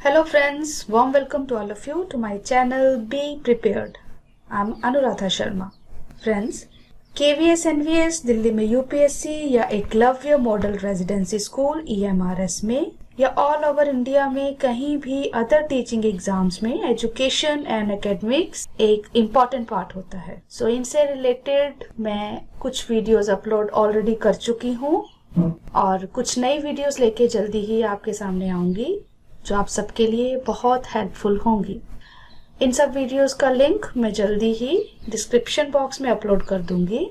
Hello friends, warm welcome to all of you to my channel Be Prepared. I'm Anuradha Sharma. Friends, KVS NVS Delhi में UPSC या Eklavya model residency school EMRS में या all over India में कहीं भी other teaching exams में education and academics एक important part होता है। सो इनसे रिलेटेड मैं कुछ वीडियोस अपलोड ऑलरेडी कर चुकी हूँ और कुछ नई वीडियोस लेके जल्दी ही आपके सामने आऊंगी जो आप सबके लिए बहुत हेल्पफुल होंगी। इन सब वीडियोस का लिंक मैं जल्दी ही डिस्क्रिप्शन बॉक्स में अपलोड कर दूंगी।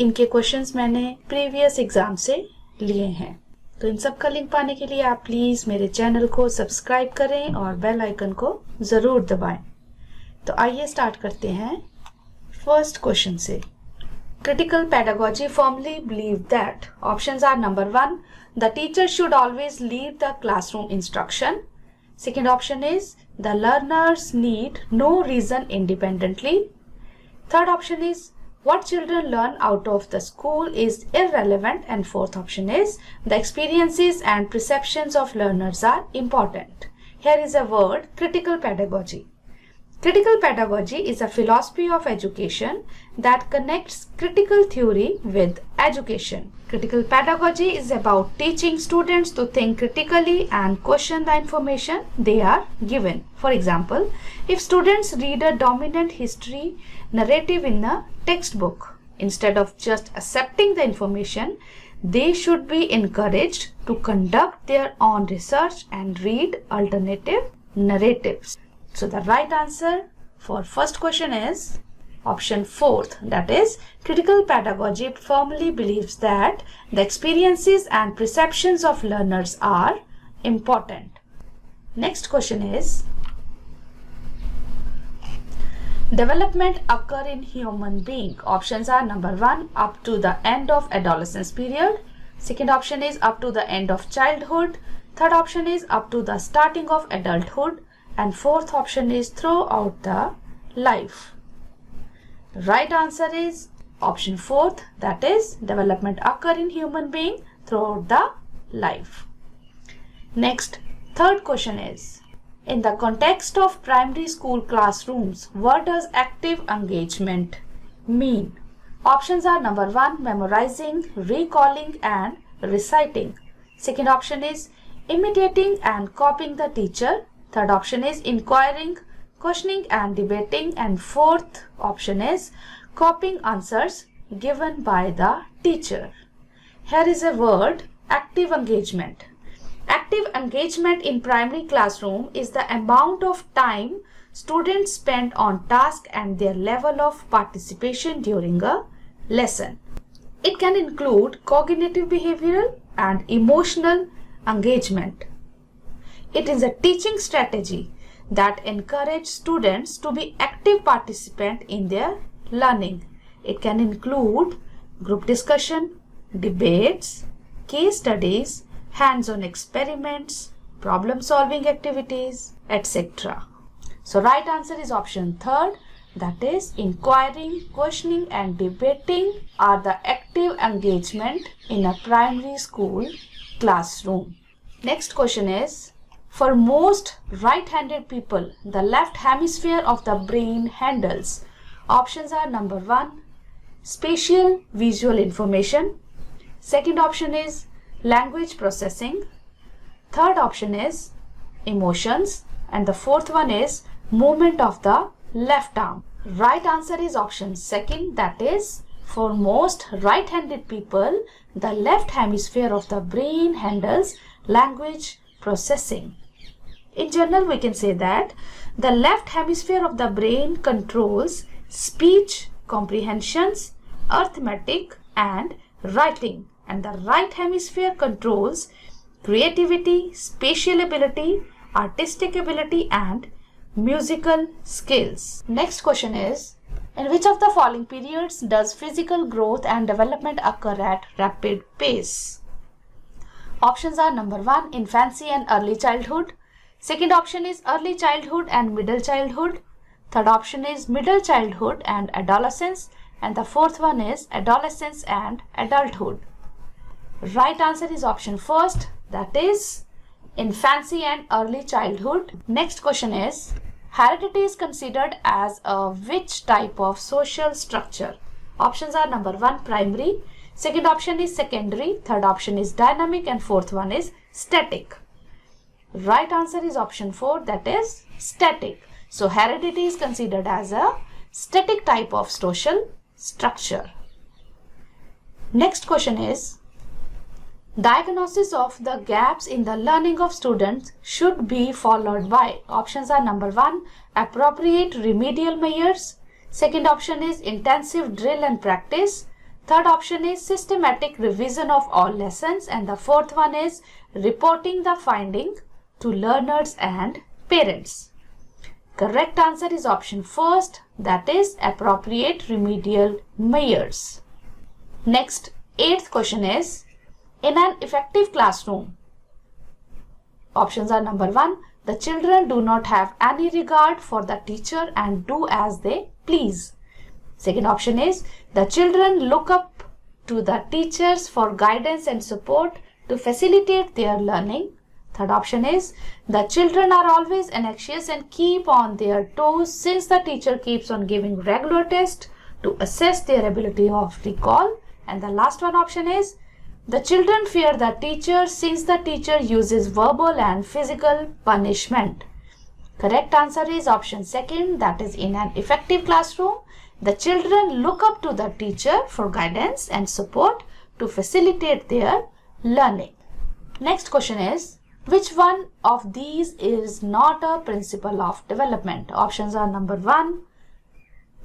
इनके क्वेश्चंस मैंने प्रीवियस एग्जाम से लिए हैं, तो इन सब का लिंक पाने के लिए आप प्लीज मेरे चैनल को सब्सक्राइब करें और बेल आइकन को जरूर दबाएं। तो आइए स्टार्ट करते हैं फर्स्ट क्वेश्चन से। Critical pedagogy firmly believe that options are number 1, the teacher should always lead the classroom instruction. Second option is the learners need no reason independently. Third option is what children learn out of the school is irrelevant. And fourth option is the experiences and perceptions of learners are important. Here is a word, critical pedagogy. Critical pedagogy is a philosophy of education that connects critical theory with education. Critical pedagogy is about teaching students to think critically and question the information they are given. For example, if students read a dominant history narrative in a textbook, instead of just accepting the information, they should be encouraged to conduct their own research and read alternative narratives. So the right answer for first question is option 4th, that is critical pedagogy firmly believes that the experiences and perceptions of learners are important. Next question is development occur in human being. Options are number 1, up to the end of adolescence period. Second option is up to the end of childhood. Third option is up to the starting of adulthood. And fourth option is throughout the life. Right answer is option 4th, that is development occur in human being throughout the life. Next, third question is in the context of primary school classrooms, what does active engagement mean? Options are number 1, memorizing, recalling and reciting. Second option is imitating and copying the teacher. Third option is inquiring, questioning and debating, and fourth option is copying answers given by the teacher. Here is a word, active engagement. Active engagement in primary classroom is the amount of time students spend on task and their level of participation during a lesson. It can include cognitive, behavioral and emotional engagement. It is a teaching strategy that encourages students to be active participants in their learning. It can include group discussion, debates, case studies, hands-on experiments, problem-solving activities, etc. So right answer is option 3rd, that is inquiring, questioning and debating are the active engagement in a primary school classroom. Next question is, for most right-handed people, the left hemisphere of the brain handles. Options are number 1, spatial visual information. Second option is language processing. Third option is emotions. And the fourth one is movement of the left arm. Right answer is option 2nd, that is for most right-handed people, the left hemisphere of the brain handles language processing. In general, we can say that the left hemisphere of the brain controls speech, comprehensions, arithmetic and writing, and the right hemisphere controls creativity, spatial ability, artistic ability and musical skills. Next question is, in which of the following periods does physical growth and development occur at rapid pace? Options are number 1, infancy and early childhood. Second option is early childhood and middle childhood. Third option is middle childhood and adolescence. And the fourth one is adolescence and adulthood. Right answer is option 1st, that is infancy and early childhood. Next question is, heredity is considered as a which type of social structure? Options are number 1 primary, second option is secondary, third option is dynamic, and fourth one is static. Right answer is option 4, that is static. So heredity is considered as a static type of social structure. Next question is, diagnosis of the gaps in the learning of students should be followed by. Options are number 1 appropriate remedial measures, second option is intensive drill and practice, third option is systematic revision of all lessons, and the fourth one is reporting the finding to learners and parents. Correct answer is option first, that is appropriate remedial measures. Next, 8th question is, in an effective classroom, options are number 1 the children do not have any regard for the teacher and do as they please. Second option is, the children look up to the teachers for guidance and support to facilitate their learning. Third option is, the children are always anxious and keep on their toes since the teacher keeps on giving regular tests to assess their ability of recall. And the last one option is, the children fear the teacher since the teacher uses verbal and physical punishment. Correct answer is option second, that is in an effective classroom, the children look up to the teacher for guidance and support to facilitate their learning. Next question is, which one of these is not a principle of development? Options are number 1,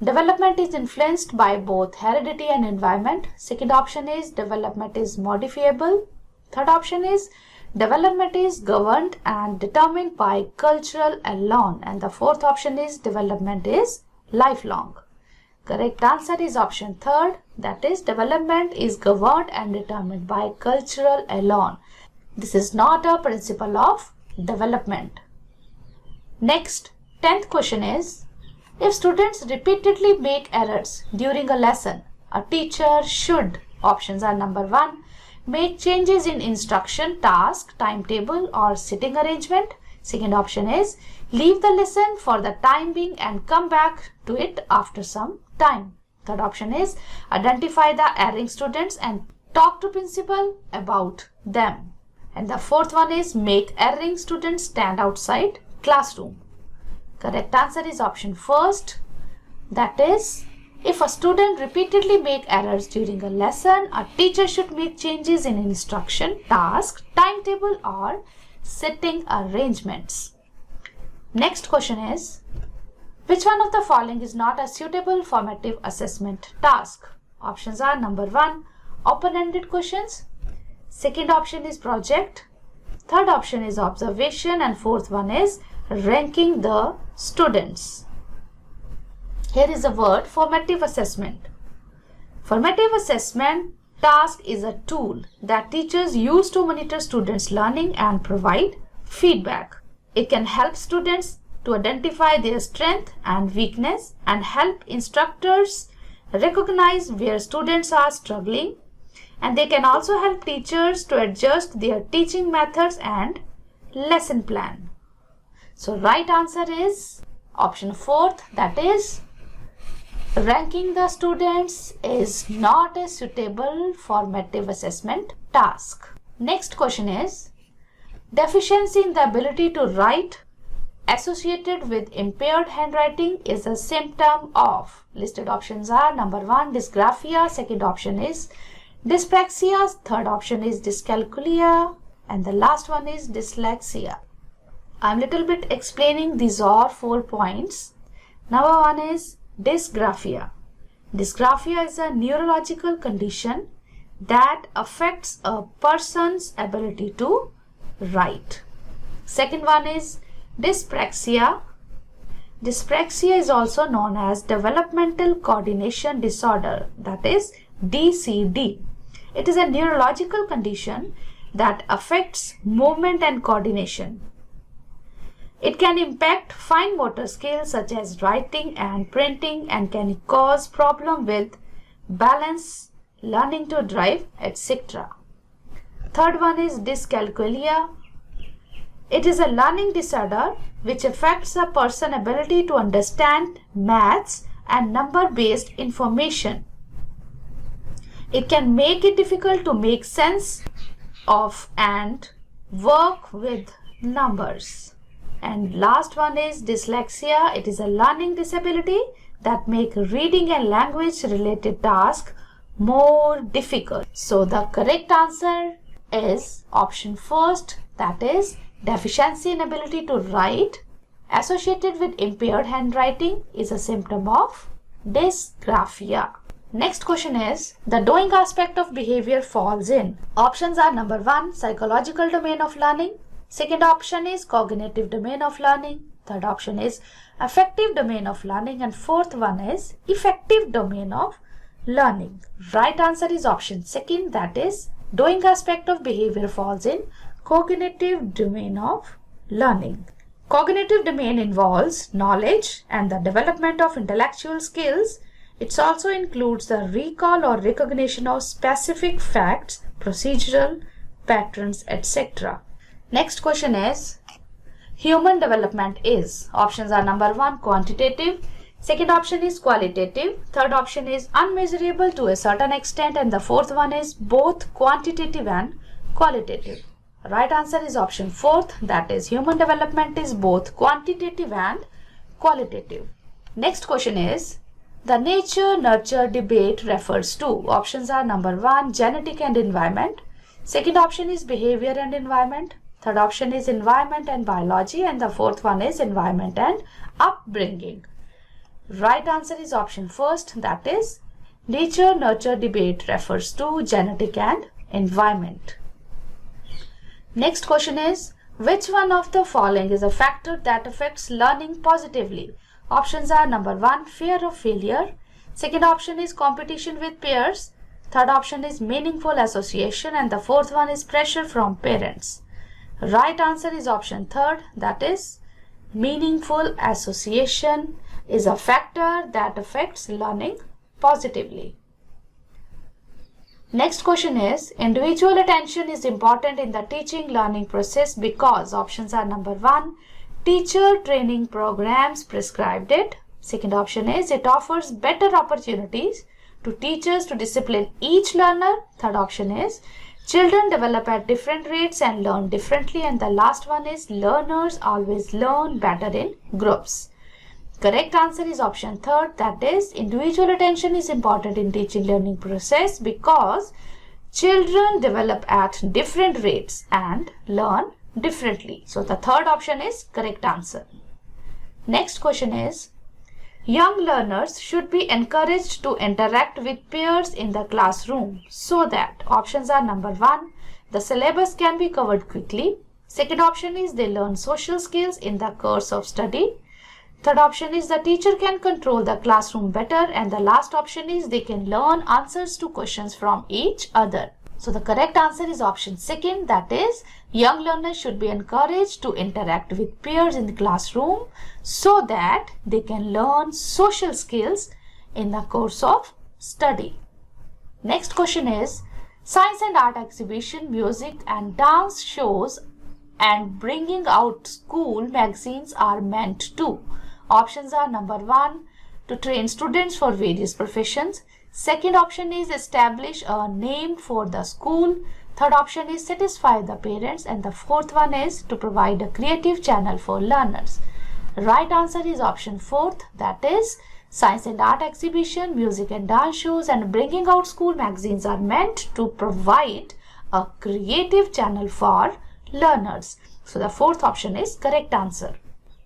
development is influenced by both heredity and environment. Second option is, development is modifiable. Third option is, development is governed and determined by cultural alone. And the fourth option is, development is lifelong. Correct answer is option third, that is development is governed and determined by cultural alone. This is not a principle of development. Next, 10th question is, if students repeatedly make errors during a lesson, a teacher should, options are number 1, make changes in instruction, task, timetable or sitting arrangement. Second option is, leave the lesson for the time being and come back to it after some time. Third option is, identify the erring students and talk to principal about them. And the fourth one is, make erring students stand outside classroom. Correct answer is option first, that is, if a student repeatedly make errors during a lesson, a teacher should make changes in instruction, task, timetable or sitting arrangements. Next question is, which one of the following is not a suitable formative assessment task? Options are number 1, open-ended questions. Second option is project. Third option is observation, and fourth one is ranking the students. Here is the word formative assessment. Formative assessment task is a tool that teachers use to monitor students' learning and provide feedback. It can help students to identify their strength and weakness and help instructors recognize where students are struggling, and they can also help teachers to adjust their teaching methods and lesson plan. So right answer is option 4th, that is ranking the students is not a suitable formative assessment task. Next question is, deficiency in the ability to write associated with impaired handwriting is a symptom of. Listed options are number 1, dysgraphia, second option is dyspraxia, third option is dyscalculia, and the last one is dyslexia. I'm little bit explaining, these are 4 points. Number 1 is dysgraphia. Dysgraphia is a neurological condition that affects a person's ability to write. Second one is dyspraxia. Dyspraxia is also known as developmental coordination disorder, that is DCD. It is a neurological condition that affects movement and coordination. It can impact fine motor skills such as writing and printing and can cause problem with balance, learning to drive, etc. Third one is dyscalculia. It is a learning disorder which affects a person's ability to understand maths and number-based information. It can make it difficult to make sense of and work with numbers. And last one is dyslexia. It is a learning disability that make reading and language related tasks more difficult. So the correct answer is option first, that is deficiency in ability to write associated with impaired handwriting is a symptom of dysgraphia. Next question is, the doing aspect of behavior falls in. Options are number 1, psychological domain of learning. Second option is cognitive domain of learning. Third option is affective domain of learning. And fourth one is effective domain of learning. Right answer is option second, that is doing aspect of behavior falls in cognitive domain of learning. Cognitive domain involves knowledge and the development of intellectual skills. It also includes the recall or recognition of specific facts, procedural patterns, etc. Next question is, human development is. Options are number 1, quantitative. Second option is qualitative. Third option is unmeasurable to a certain extent. And the fourth one is both quantitative and qualitative. Right answer is option fourth, that is human development is both quantitative and qualitative. Next question is, the nature-nurture debate refers to. Options are number 1, genetic and environment. Second option is behavior and environment. Third option is environment and biology. And the fourth one is environment and upbringing. Right answer is option first, that is nature-nurture debate refers to genetic and environment. Next question is, which one of the following is a factor that affects learning positively? Options are number 1, fear of failure. Second option is competition with peers. Third option is meaningful association. And the fourth one is pressure from parents. Right answer is option third, that is meaningful association is a factor that affects learning positively. Next question is, individual attention is important in the teaching learning process because. Options are number 1, teacher training programs prescribed it. Second option is, it offers better opportunities to teachers to discipline each learner. Third option is, children develop at different rates and learn differently. And the last one is, learners always learn better in groups. Correct answer is option third, that is individual attention is important in teaching learning process because children develop at different rates and learn differently. So the third option is correct answer. Next question is, young learners should be encouraged to interact with peers in the classroom so that. Options are number 1, the syllabus can be covered quickly. Second option is, they learn social skills in the course of study. Third option is, the teacher can control the classroom better. And the last option is, they can learn answers to questions from each other. So the correct answer is option second, that is young learners should be encouraged to interact with peers in the classroom so that they can learn social skills in the course of study. Next question is, science and art exhibition, music and dance shows and bringing out school magazines are meant to. Options are number 1, to train students for various professions. Second option is, establish a name for the school. Third option is, satisfy the parents. And the fourth one is, to provide a creative channel for learners. Right answer is option fourth, that is science and art exhibition, music and dance shows and bringing out school magazines are meant to provide a creative channel for learners. So the fourth option is correct answer.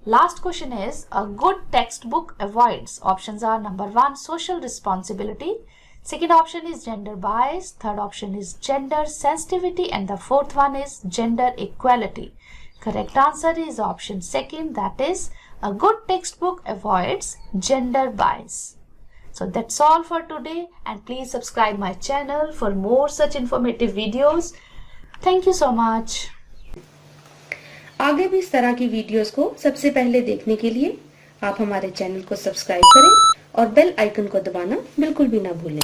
Last question is, a good textbook avoids. Options are number 1, social responsibility. Second option is gender bias. Third option is gender sensitivity. And the fourth one is gender equality. Correct answer is option second, that is a good textbook avoids gender bias. So that's all for today, and please subscribe my channel for more such informative videos. Thank you so much. आगे भी इस तरह की videos को सबसे पहले देखने के लिए आप हमारे चैनल को सब्सक्राइब करें और बेल आइकन को दबाना बिल्कुल भी ना भूलें।